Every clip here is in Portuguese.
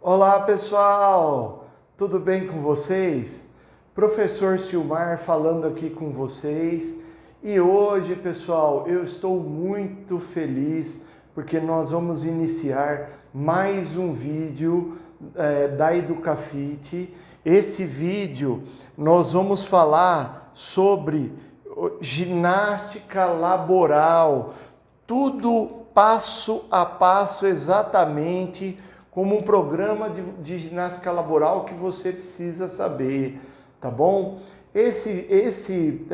Olá pessoal, tudo bem com vocês? Professor Silmar falando aqui com vocês e hoje pessoal eu estou muito feliz porque nós vamos iniciar mais um vídeo da Educafit. Esse vídeo nós vamos falar sobre ginástica laboral, tudo passo a passo exatamente como um programa de ginástica laboral que você precisa saber, tá bom? Esse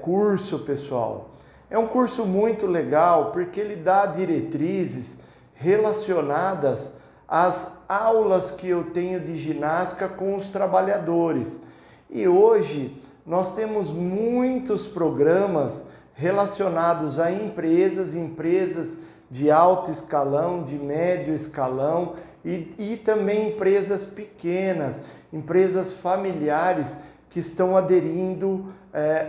curso, pessoal, é um curso muito legal porque ele dá diretrizes relacionadas às aulas que eu tenho de ginástica com os trabalhadores. E hoje nós temos muitos programas relacionados a empresas de alto escalão, de médio escalão e também empresas pequenas, empresas familiares que estão aderindo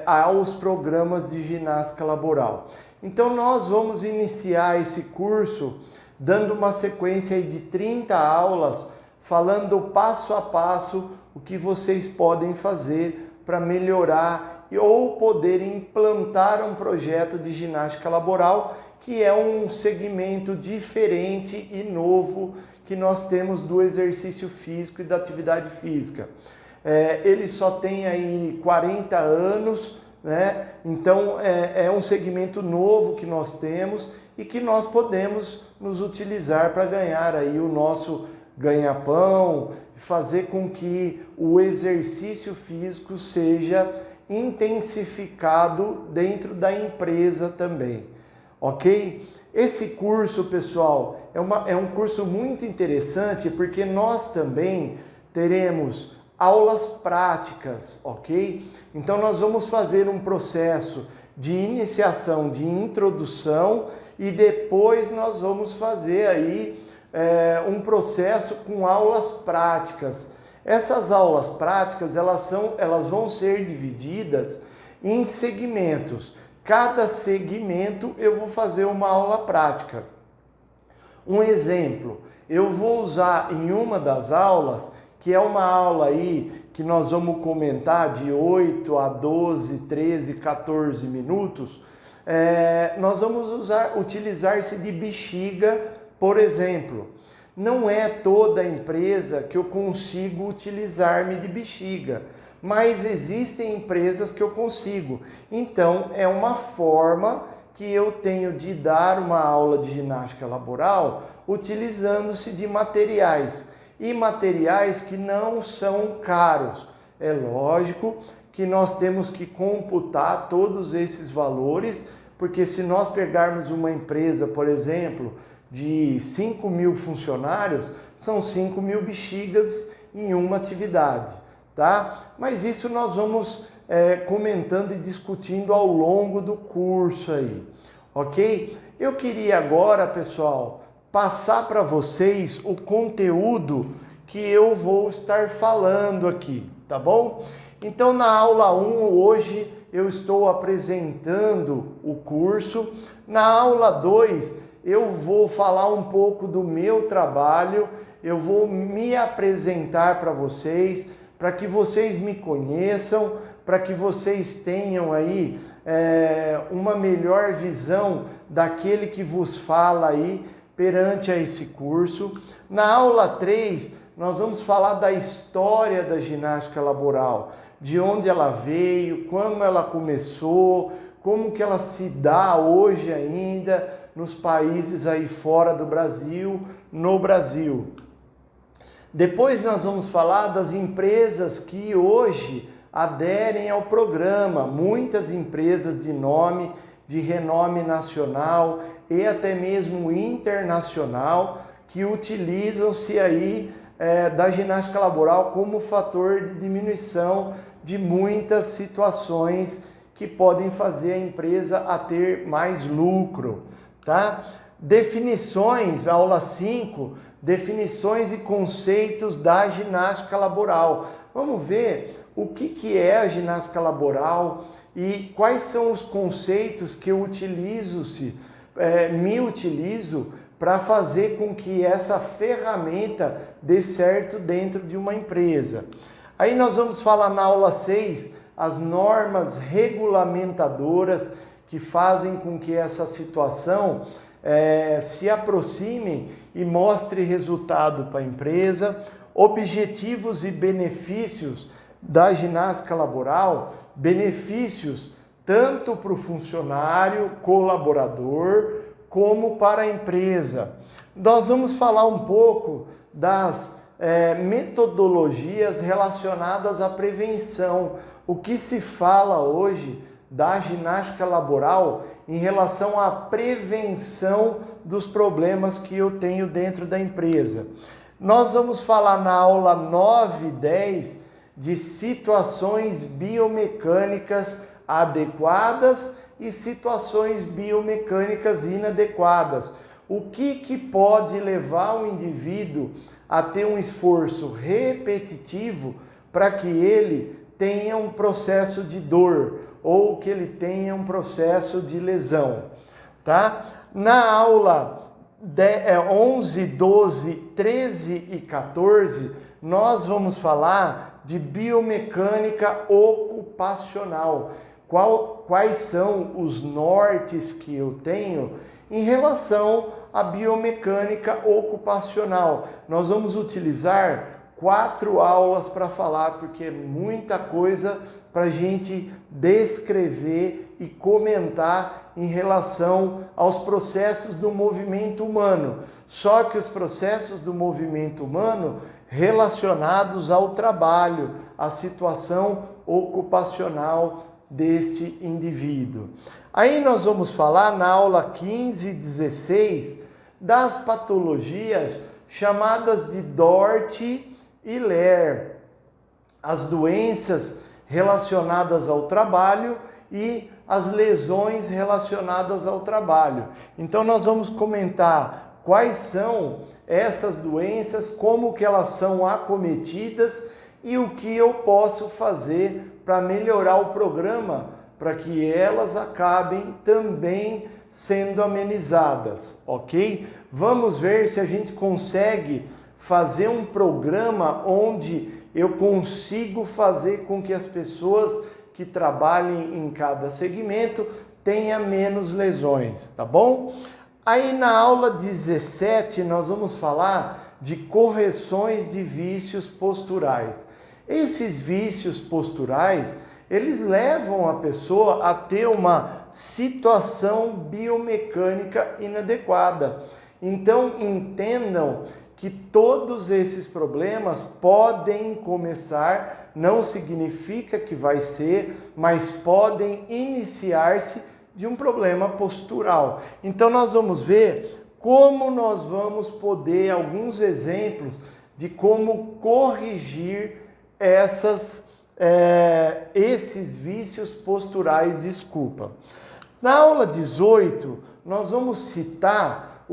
aos programas de ginástica laboral. Então nós vamos iniciar esse curso dando uma sequência de 30 aulas, falando passo a passo o que vocês podem fazer para melhorar ou poder implantar um projeto de ginástica laboral, que é um segmento diferente e novo que nós temos do exercício físico e da atividade física. Ele só tem aí 40 anos, né? Então é um segmento novo que nós temos e que nós podemos nos utilizar para ganhar aí o nosso ganha-pão, fazer com que o exercício físico seja intensificado dentro da empresa também, ok? Esse curso, pessoal, é um curso muito interessante porque nós também teremos aulas práticas, ok? Então nós vamos fazer um processo de iniciação, de introdução e depois nós vamos fazer aí um processo com aulas práticas. Essas aulas práticas elas vão ser divididas em segmentos. Cada segmento eu vou fazer uma aula prática. Um exemplo, eu vou usar em uma das aulas, que é uma aula aí que nós vamos comentar de 8 a 12, 13, 14 minutos, nós vamos utilizar-se de bexiga, por exemplo. Não é toda empresa que eu consigo utilizar-me de bexiga, mas existem empresas que eu consigo. Então, é uma forma que eu tenho de dar uma aula de ginástica laboral utilizando-se de materiais. E materiais que não são caros. É lógico que nós temos que computar todos esses valores, porque se nós pegarmos uma empresa, por exemplo, de 5.000 funcionários, são 5.000 bexigas em uma atividade, tá? Mas isso nós vamos comentando e discutindo ao longo do curso aí, ok? Eu queria agora, pessoal, passar para vocês o conteúdo que eu vou estar falando aqui, tá bom? Então, na aula 1, hoje, eu estou apresentando o curso. Na aula 2, eu vou falar um pouco do meu trabalho, eu vou me apresentar para vocês, para que vocês me conheçam, para que vocês tenham aí uma melhor visão daquele que vos fala aí, perante a esse curso. Na aula 3, nós vamos falar da história da ginástica laboral, de onde ela veio, como ela começou, como que ela se dá hoje ainda nos países aí fora do Brasil, no Brasil. Depois nós vamos falar das empresas que hoje aderem ao programa, muitas empresas de renome nacional e até mesmo internacional, que utilizam-se aí da ginástica laboral como fator de diminuição de muitas situações que podem fazer a empresa a ter mais lucro, tá? Definições, aula 5, definições e conceitos da ginástica laboral. Vamos ver o que é a ginástica laboral e quais são os conceitos que eu me utilizo para fazer com que essa ferramenta dê certo dentro de uma empresa. Aí nós vamos falar na aula 6 as normas regulamentadoras que fazem com que essa situação se aproxime e mostre resultado para a empresa, objetivos e benefícios da ginástica laboral, benefícios tanto para o funcionário, colaborador, como para a empresa. Nós vamos falar um pouco das metodologias relacionadas à prevenção. O que se fala hoje da ginástica laboral em relação à prevenção dos problemas que eu tenho dentro da empresa. Nós vamos falar na aula 9 e 10 de situações biomecânicas adequadas e situações biomecânicas inadequadas. O que pode levar o indivíduo a ter um esforço repetitivo para que ele tenha um processo de dor ou que ele tenha um processo de lesão, tá? Na aula 11, 12, 13 e 14, nós vamos falar de biomecânica ocupacional. Quais são os nortes que eu tenho em relação à biomecânica ocupacional? Nós vamos utilizar 4 aulas para falar, porque é muita coisa para a gente descrever e comentar em relação aos processos do movimento humano. Só que os processos do movimento humano relacionados ao trabalho, à situação ocupacional deste indivíduo. Aí nós vamos falar na aula 15 e 16 das patologias chamadas de Dort e Ler, as doenças relacionadas ao trabalho e as lesões relacionadas ao trabalho. Então nós vamos comentar quais são essas doenças, como que elas são acometidas e o que eu posso fazer para melhorar o programa, para que elas acabem também sendo amenizadas, ok? Vamos ver se a gente consegue fazer um programa onde eu consigo fazer com que as pessoas que trabalhem em cada segmento tenham menos lesões, tá bom? Aí na aula 17 nós vamos falar de correções de vícios posturais. Esses vícios posturais, eles levam a pessoa a ter uma situação biomecânica inadequada. Então entendam que todos esses problemas podem começar, não significa que vai ser, mas podem iniciar-se de um problema postural. Então nós vamos ver como nós vamos poder, alguns exemplos de como corrigir esses vícios posturais, Na aula 18, nós vamos citar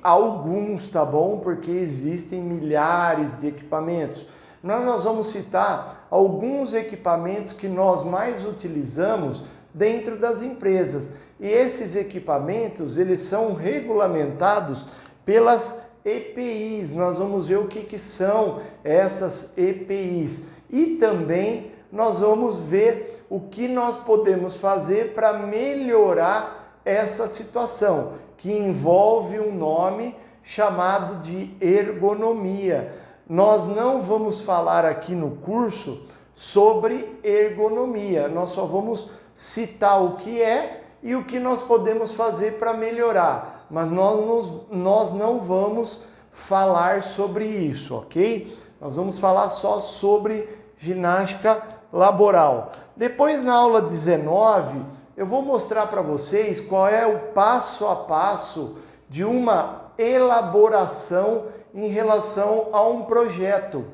alguns, tá bom? Porque existem milhares de equipamentos. Nós vamos citar alguns equipamentos que nós mais utilizamos dentro das empresas. E esses equipamentos, eles são regulamentados pelas EPIs. Nós vamos ver o que são essas EPIs. E também nós vamos ver o que nós podemos fazer para melhorar essa situação, que envolve um nome chamado de ergonomia. Nós não vamos falar aqui no curso sobre ergonomia, nós só vamos citar o que é e o que nós podemos fazer para melhorar, mas nós não vamos falar sobre isso, ok? Nós vamos falar só sobre ginástica laboral. Depois, na aula 19, eu vou mostrar para vocês qual é o passo a passo de uma elaboração em relação a um projeto.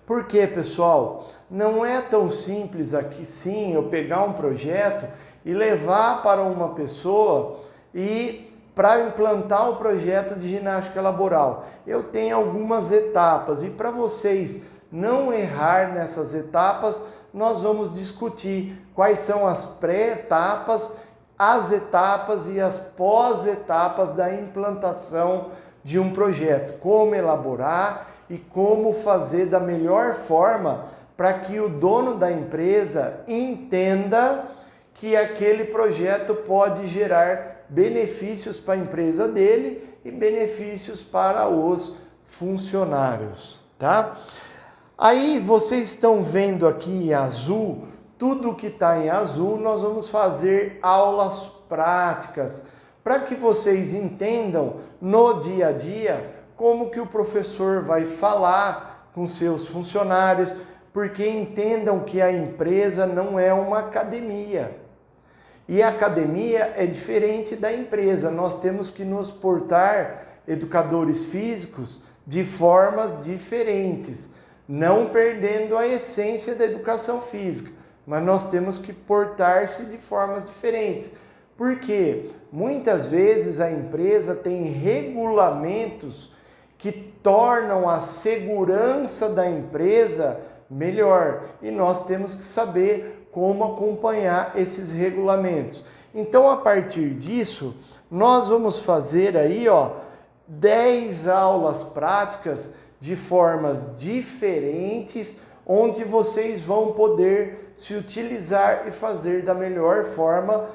Por quê, pessoal? Não é tão simples aqui sim eu pegar um projeto e levar para uma pessoa e para implantar o projeto de ginástica laboral. Eu tenho algumas etapas e para vocês não errar nessas etapas, nós vamos discutir quais são as pré-etapas as etapas e as pós-etapas da implantação de um projeto, como elaborar e como fazer da melhor forma para que o dono da empresa entenda que aquele projeto pode gerar benefícios para a empresa dele e benefícios para os funcionários, tá? Aí vocês estão vendo aqui em azul, tudo que está em azul, nós vamos fazer aulas práticas para que vocês entendam no dia a dia como que o professor vai falar com seus funcionários, porque entendam que a empresa não é uma academia. E a academia é diferente da empresa. Nós temos que nos portar, educadores físicos, de formas diferentes, não perdendo a essência da educação física, mas nós temos que portar-se de formas diferentes. Porque muitas vezes a empresa tem regulamentos que tornam a segurança da empresa melhor e nós temos que saber como acompanhar esses regulamentos. Então, a partir disso, nós vamos fazer aí, 10 aulas práticas de formas diferentes, onde vocês vão poder se utilizar e fazer da melhor forma.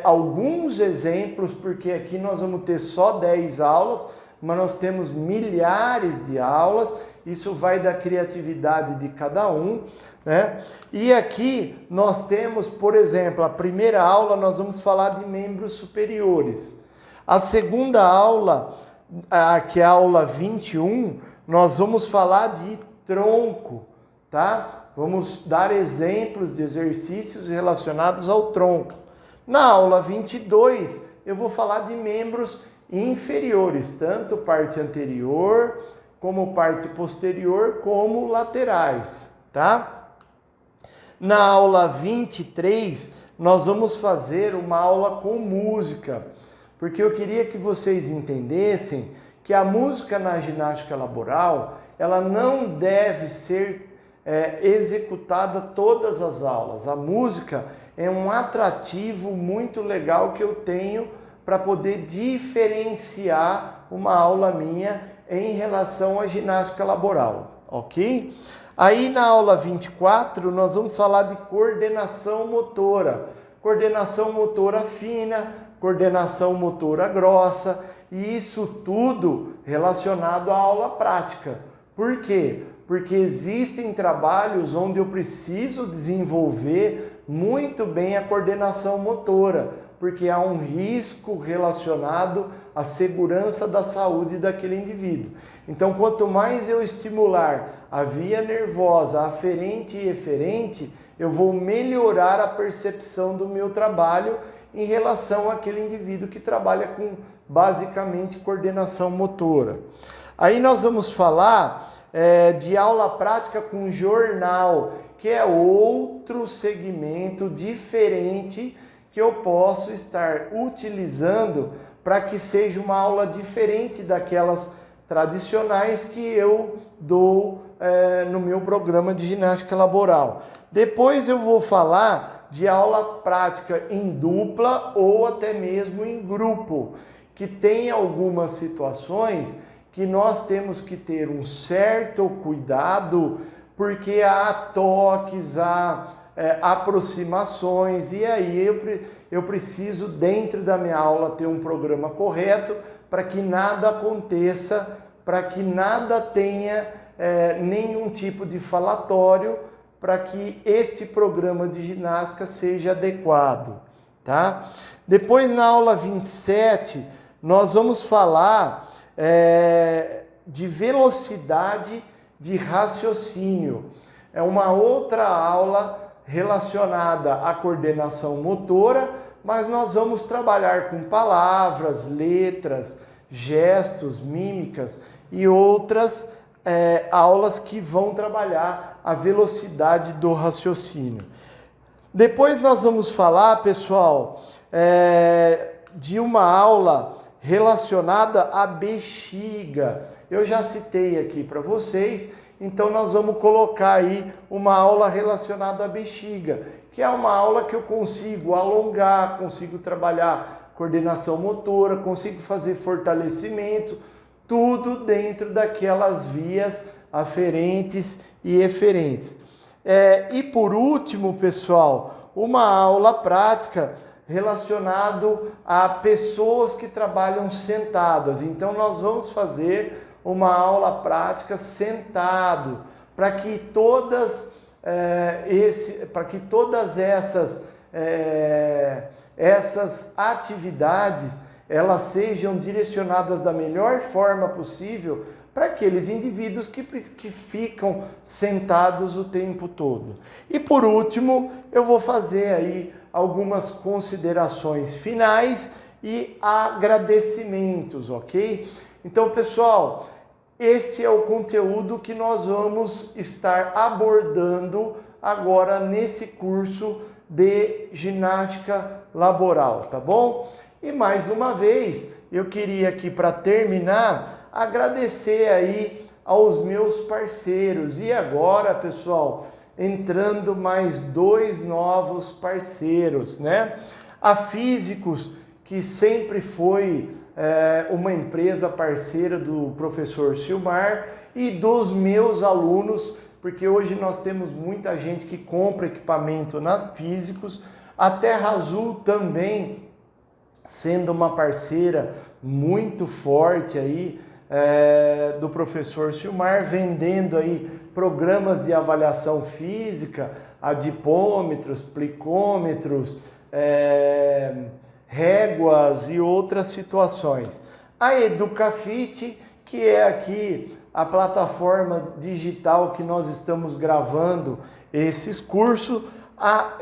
Alguns exemplos, porque aqui nós vamos ter só 10 aulas, mas nós temos milhares de aulas, isso vai da criatividade de cada um, né? E aqui nós temos, por exemplo, a primeira aula nós vamos falar de membros superiores. A segunda aula, que é a aula 21, nós vamos falar de tronco, tá? Vamos dar exemplos de exercícios relacionados ao tronco. Na aula 22, eu vou falar de membros inferiores, tanto parte anterior, como parte posterior, como laterais, tá? Na aula 23, nós vamos fazer uma aula com música, porque eu queria que vocês entendessem que a música na ginástica laboral, ela não deve ser executada todas as aulas. A música é um atrativo muito legal que eu tenho para poder diferenciar uma aula minha em relação à ginástica laboral, ok? Aí na aula 24 nós vamos falar de coordenação motora fina, coordenação motora grossa, e isso tudo relacionado à aula prática. Por quê? Porque existem trabalhos onde eu preciso desenvolver muito bem a coordenação motora, porque há um risco relacionado à segurança da saúde daquele indivíduo. Então, quanto mais eu estimular a via nervosa, aferente e eferente, eu vou melhorar a percepção do meu trabalho em relação àquele indivíduo que trabalha com, basicamente, coordenação motora. Aí nós vamos falar de aula prática com jornal, que é outro segmento diferente que eu posso estar utilizando para que seja uma aula diferente daquelas tradicionais que eu dou no meu programa de ginástica laboral. Depois eu vou falar de aula prática em dupla ou até mesmo em grupo, que tem algumas situações que nós temos que ter um certo cuidado, porque há toques, há aproximações, e aí eu preciso, dentro da minha aula, ter um programa correto para que nada aconteça, para que nada tenha nenhum tipo de falatório, para que este programa de ginástica seja adequado, tá? Depois, na aula 27, nós vamos falar de velocidade de raciocínio. É uma outra aula relacionada à coordenação motora, mas nós vamos trabalhar com palavras, letras, gestos, mímicas e outras aulas que vão trabalhar a velocidade do raciocínio. Depois nós vamos falar, pessoal, de uma aula relacionada à bexiga. Eu já citei aqui para vocês Então nós vamos colocar aí uma aula relacionada à bexiga, que é uma aula que eu consigo alongar, consigo trabalhar coordenação motora, consigo fazer fortalecimento, tudo dentro daquelas vias aferentes e eferentes. E por último, pessoal, uma aula prática relacionado a pessoas que trabalham sentadas. Então nós vamos fazer uma aula prática sentado, para que todas essas atividades elas sejam direcionadas da melhor forma possível para aqueles indivíduos que ficam sentados o tempo todo. E por último, eu vou fazer aí algumas considerações finais e agradecimentos, ok? Então, pessoal, este é o conteúdo que nós vamos estar abordando agora nesse curso de ginástica laboral, tá bom? E mais uma vez, eu queria aqui para terminar, agradecer aí aos meus parceiros. E agora, pessoal, entrando mais 2 novos parceiros, né? A Físicos, que sempre foi uma empresa parceira do professor Silmar e dos meus alunos, porque hoje nós temos muita gente que compra equipamento nas Físicos. A Terra Azul também sendo uma parceira muito forte aí do professor Silmar, vendendo aí programas de avaliação física, adipômetros, plicômetros, réguas e outras situações. A Educafit, que é aqui a plataforma digital que nós estamos gravando esses cursos, a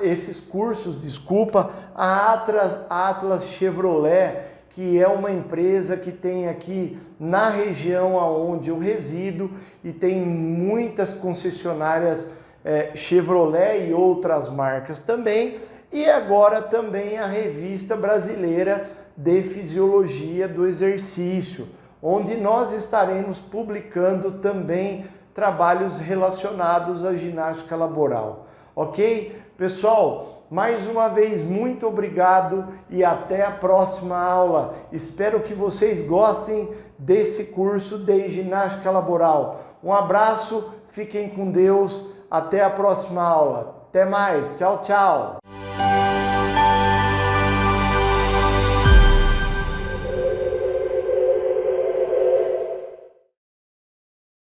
Atlas Chevrolet, que é uma empresa que tem aqui na região onde eu resido e tem muitas concessionárias Chevrolet e outras marcas também. E agora também a Revista Brasileira de Fisiologia do Exercício, onde nós estaremos publicando também trabalhos relacionados à ginástica laboral. Ok? Pessoal, mais uma vez, muito obrigado e até a próxima aula. Espero que vocês gostem desse curso de ginástica laboral. Um abraço, fiquem com Deus, até a próxima aula. Até mais, tchau, tchau!